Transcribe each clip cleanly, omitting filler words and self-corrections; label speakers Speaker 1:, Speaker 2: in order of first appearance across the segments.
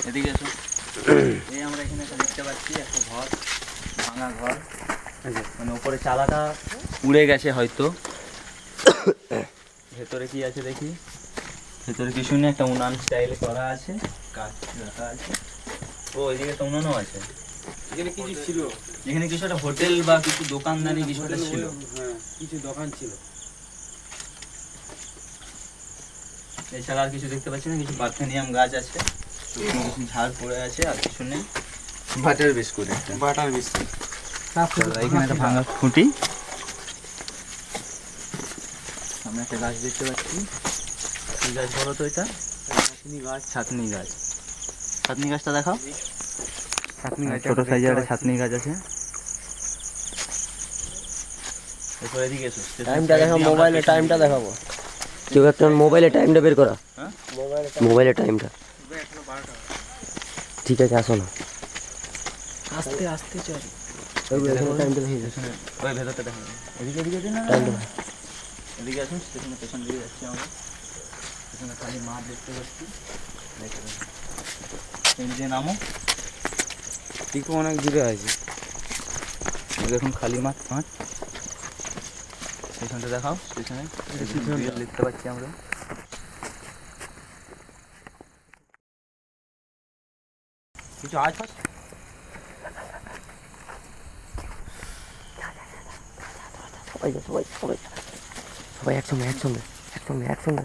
Speaker 1: এদিকে এসো। এই আমরা এখানে একটা দেখতে পাচ্ছি একটা ঘর, ভাঙা ঘর, মানে উপরে চালাটা উড়ে গেছে হয়তো। ভেতরে কি আছে দেখি। ভেতরে কিছু নেই, একটা উনান স্টাইলে করা আছে, কাঠ রাখা আছে। ও এদিকে তো উনানও আছে।
Speaker 2: এখানে কিছু ছিল,
Speaker 1: এখানে কিছু একটা হোটেল বা কিছু দোকানদানি কিছু একটা ছিল।
Speaker 2: হ্যাঁ কিছু দোকান ছিল।
Speaker 1: এছাড়া আর কিছু দেখতে পাচ্ছি না। কিছু পার্থেনিয়াম গাছ আছে, শুকনো কিছু ঝাড় পড়ে আছে, আর কিছু নেই। বাটার বিস্কুট একটা,
Speaker 2: বাটার বিস্কুট।
Speaker 1: এখানে একটা ভাঙা খুঁটি, আমরা একটা গাছ দেখতে পাচ্ছি। কি গাছ বলো তো এটা?
Speaker 2: ছাতনি গাছ।
Speaker 1: ছাতনি গাছ। ছাতনি গাছটা দেখাও।
Speaker 2: ছাতনি গাছ
Speaker 1: ছোট সাইজের একটা ছাতনি গাছ আছে। এরপর এদিকে এসো।
Speaker 3: টাইমটা দেখাও, মোবাইলে টাইমটা দেখাবো। কেউ একটা মোবাইলে টাইমটা বের করা।
Speaker 1: হ্যাঁ
Speaker 3: মোবাইলে টাইমটা। ঠিক আছে, আসো না।
Speaker 2: আস্তে আস্তে চল।
Speaker 3: টাইমটা দেখিয়ে দাও।
Speaker 1: ওই ভেতরটা দেখা এদিকে এদিকে দিন না,
Speaker 3: টাইমটা
Speaker 1: এদিকে আসুন। স্টেশনের পেছন দিকে যাচ্ছি আমরা। পেছনে খালি মাঠ দেখতে পাচ্ছি। এদিকে নামো।
Speaker 2: টিকু অনেক দূরে আছে।
Speaker 1: দেখুন খালি মাঠ মাঠ। স্টেশনটা দেখাও। স্টেশনে দেখতে পাচ্ছি আমরা। কিছু আজ
Speaker 3: সবাই সবাই সবাই সবাই একসঙ্গে একসঙ্গে একসঙ্গে একসঙ্গে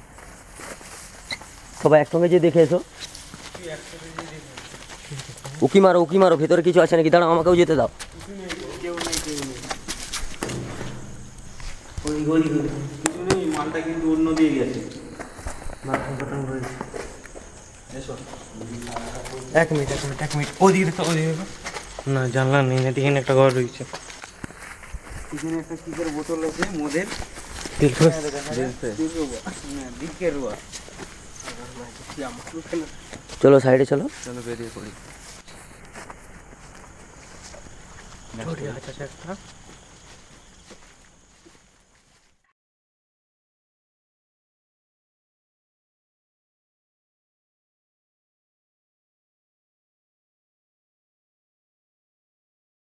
Speaker 3: সবাই একসঙ্গে যে দেখে এসো। উকি মারো, ভেতরে কিছু আছে নাকি? দাঁড়াও, আমাকেও যেতে দাও।
Speaker 1: কিছু নেই, মালটা কিন্তু অন্য দিয়ে গেছে। এসো।
Speaker 2: এক মিনিট ওদিকে দেখো, ওদিকে দেখো। না জানলা নেই, এদিকে একটা ঘর রয়েছে। এখানে একটা কিসের বোতল আছে, মদের।
Speaker 3: চলো সাইডে চলো।
Speaker 1: চলো বেরিয়ে পড়ি।
Speaker 2: একটা